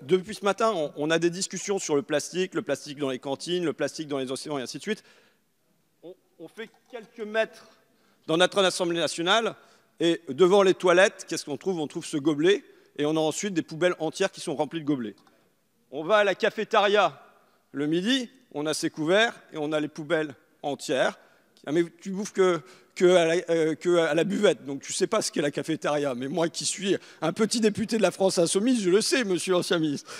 Depuis ce matin, on a des discussions sur le plastique dans les cantines, le plastique dans les océans et ainsi de suite. On fait quelques mètres dans notre Assemblée nationale et devant les toilettes, qu'est-ce qu'on trouve? On trouve ce gobelet et on a ensuite des poubelles entières qui sont remplies de gobelets. On va à la cafétéria le midi, on a ses couverts et on a les poubelles entières. Ah, mais tu bouffes que à la buvette, donc tu ne sais pas ce qu'est la cafétéria. Mais moi qui suis un petit député de la France insoumise, je le sais, monsieur l'ancien ministre.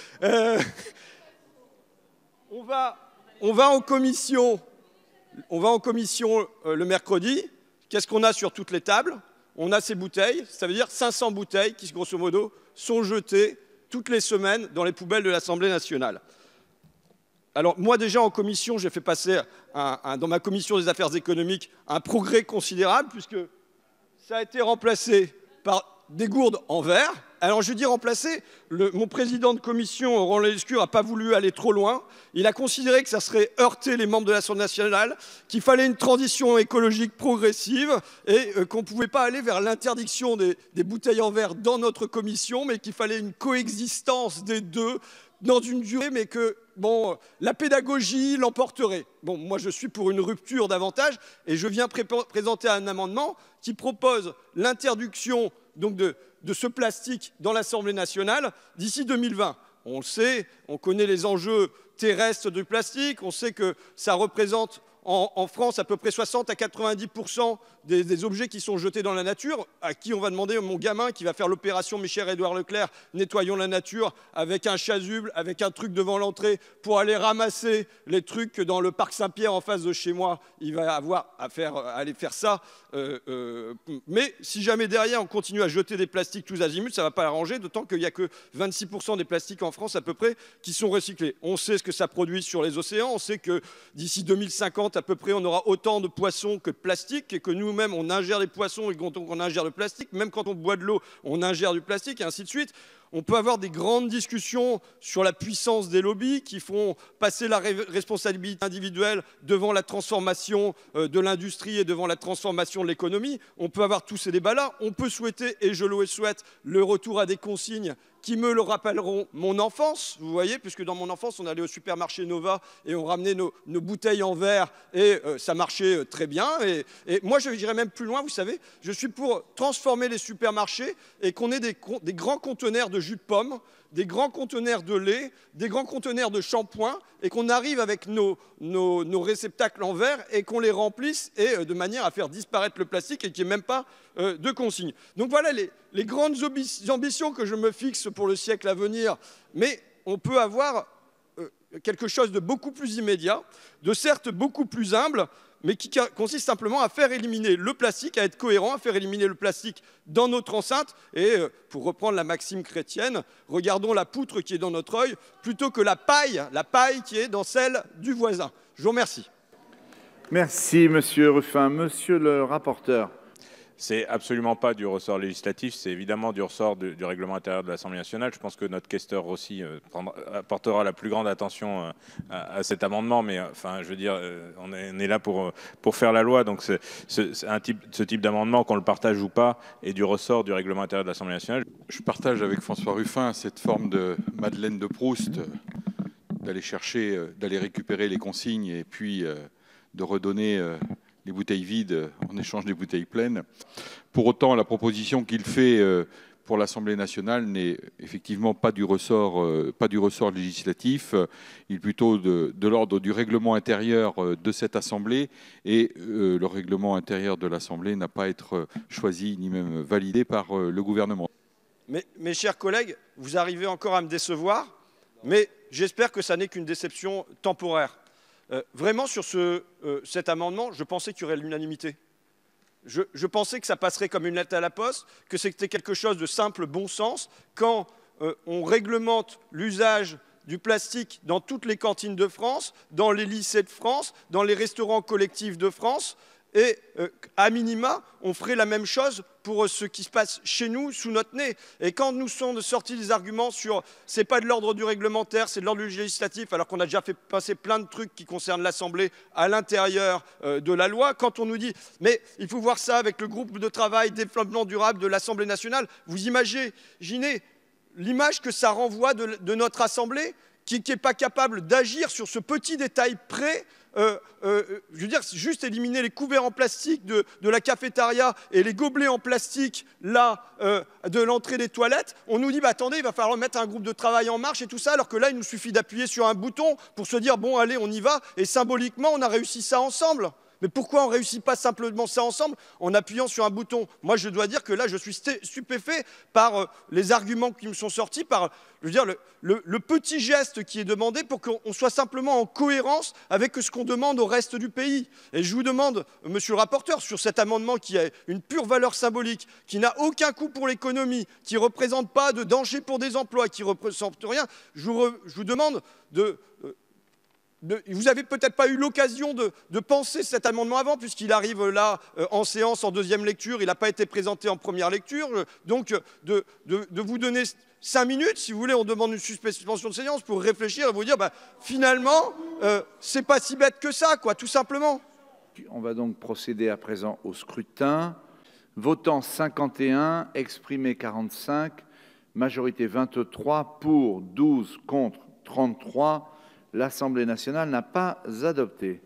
On va en commission le mercredi. Qu'est-ce qu'on a sur toutes les tables? On a ces bouteilles, ça veut dire 500 bouteilles qui, grosso modo, sont jetées toutes les semaines dans les poubelles de l'Assemblée nationale. Alors moi déjà en commission, j'ai fait passer dans ma commission des affaires économiques un progrès considérable puisque ça a été remplacé par des gourdes en verre. Alors je dis remplacé, mon président de commission, Roland Lescure, n'a pas voulu aller trop loin. Il a considéré que ça serait heurter les membres de l'Assemblée nationale, qu'il fallait une transition écologique progressive et qu'on ne pouvait pas aller vers l'interdiction des bouteilles en verre dans notre commission, mais qu'il fallait une coexistence des deux dans une durée, mais que la pédagogie l'emporterait. Bon, moi je suis pour une rupture davantage et je viens présenter un amendement qui propose l'interdiction donc de ce plastique dans l'Assemblée nationale d'ici 2020. On le sait, on connaît les enjeux terrestres du plastique, on sait que ça représente en France à peu près 60 à 90% des objets qui sont jetés dans la nature, à qui on va demander, mon gamin qui va faire l'opération, mes chers Édouard Leclerc, nettoyons la nature avec un chasuble, avec un truc devant l'entrée pour aller ramasser les trucs dans le parc Saint-Pierre en face de chez moi, il va avoir à aller faire ça. Mais si jamais derrière on continue à jeter des plastiques tous azimuts, ça ne va pas l'arranger, d'autant qu'il n'y a que 26% des plastiques en France à peu près qui sont recyclés. On sait ce que ça produit sur les océans, on sait que d'ici 2050 à peu près on aura autant de poissons que de plastique et que nous-mêmes on ingère des poissons et donc on ingère le plastique, même quand on boit de l'eau on ingère du plastique et ainsi de suite. On peut avoir des grandes discussions sur la puissance des lobbies qui font passer la responsabilité individuelle devant la transformation de l'industrie et devant la transformation de l'économie. On peut avoir tous ces débats-là. On peut souhaiter, et je le souhaite, le retour à des consignes qui me le rappelleront mon enfance, vous voyez, puisque dans mon enfance, on allait au supermarché Nova et on ramenait nos bouteilles en verre et ça marchait très bien. Et moi, je dirais même plus loin, vous savez, je suis pour transformer les supermarchés et qu'on ait des grands conteneurs de jus de pomme, des grands conteneurs de lait, des grands conteneurs de shampoing et qu'on arrive avec nos réceptacles en verre et qu'on les remplisse et de manière à faire disparaître le plastique et qu'il n'y ait même pas de consignes. Donc voilà les grandes ambitions que je me fixe pour le siècle à venir, mais on peut avoir quelque chose de beaucoup plus immédiat, de certes beaucoup plus humble, mais qui consiste simplement à faire éliminer le plastique, à être cohérent, à faire éliminer le plastique dans notre enceinte. Et pour reprendre la maxime chrétienne, regardons la poutre qui est dans notre œil plutôt que la paille qui est dans celle du voisin. Je vous remercie. Merci, monsieur Ruffin. Monsieur le rapporteur. C'est absolument pas du ressort législatif, c'est évidemment du ressort du règlement intérieur de l'Assemblée nationale. Je pense que notre questeur aussi apportera la plus grande attention à cet amendement, mais enfin, je veux dire, on est là pour faire la loi, donc ce type d'amendement, qu'on le partage ou pas, est du ressort du règlement intérieur de l'Assemblée nationale. Je partage avec François Ruffin cette forme de Madeleine de Proust, d'aller récupérer les consignes et puis de redonner les bouteilles vides en échange des bouteilles pleines. Pour autant, la proposition qu'il fait pour l'Assemblée nationale n'est effectivement pas du ressort législatif. Il est plutôt de l'ordre du règlement intérieur de cette Assemblée. Et le règlement intérieur de l'Assemblée n'a pas à être choisi ni même validé par le gouvernement. Mais, mes chers collègues, vous arrivez encore à me décevoir, mais j'espère que ça n'est qu'une déception temporaire. Vraiment, sur cet amendement, je pensais qu'il y aurait l'unanimité. Je pensais que ça passerait comme une lettre à la poste, que c'était quelque chose de simple bon sens. Quand on réglemente l'usage du plastique dans toutes les cantines de France, dans les lycées de France, dans les restaurants collectifs de France, et à minima, on ferait la même chose pour ce qui se passe chez nous, sous notre nez. Et quand nous sont sortis des arguments sur c'est pas de l'ordre du réglementaire, c'est de l'ordre du législatif, alors qu'on a déjà fait passer plein de trucs qui concernent l'Assemblée à l'intérieur de la loi, quand on nous dit mais il faut voir ça avec le groupe de travail développement durable de l'Assemblée nationale, vous imaginez l'image que ça renvoie de notre Assemblée, qui n'est pas capable d'agir sur ce petit détail près. Je veux dire, juste éliminer les couverts en plastique de la cafétéria et les gobelets en plastique là, de l'entrée des toilettes. On nous dit, bah, attendez, il va falloir mettre un groupe de travail en marche et tout ça, alors que là, il nous suffit d'appuyer sur un bouton pour se dire, bon, allez, on y va. Et symboliquement, on a réussi ça ensemble. Mais pourquoi on ne réussit pas simplement ça ensemble en appuyant sur un bouton? Moi, je dois dire que là, je suis stupéfait par les arguments qui me sont sortis, par je veux dire, le petit geste qui est demandé pour qu'on soit simplement en cohérence avec ce qu'on demande au reste du pays. Et je vous demande, monsieur le rapporteur, sur cet amendement qui a une pure valeur symbolique, qui n'a aucun coût pour l'économie, qui ne représente pas de danger pour des emplois, qui ne représente rien, je vous demande vous n'avez peut-être pas eu l'occasion de penser cet amendement avant, puisqu'il arrive là en séance en deuxième lecture, il n'a pas été présenté en première lecture, donc de vous donner 5 minutes, si vous voulez, on demande une suspension de séance pour réfléchir et vous dire, bah, finalement, c'est pas si bête que ça, quoi, tout simplement. On va donc procéder à présent au scrutin. Votant 51, exprimé 45, majorité 23, pour 12, contre 33. L'Assemblée nationale n'a pas adopté.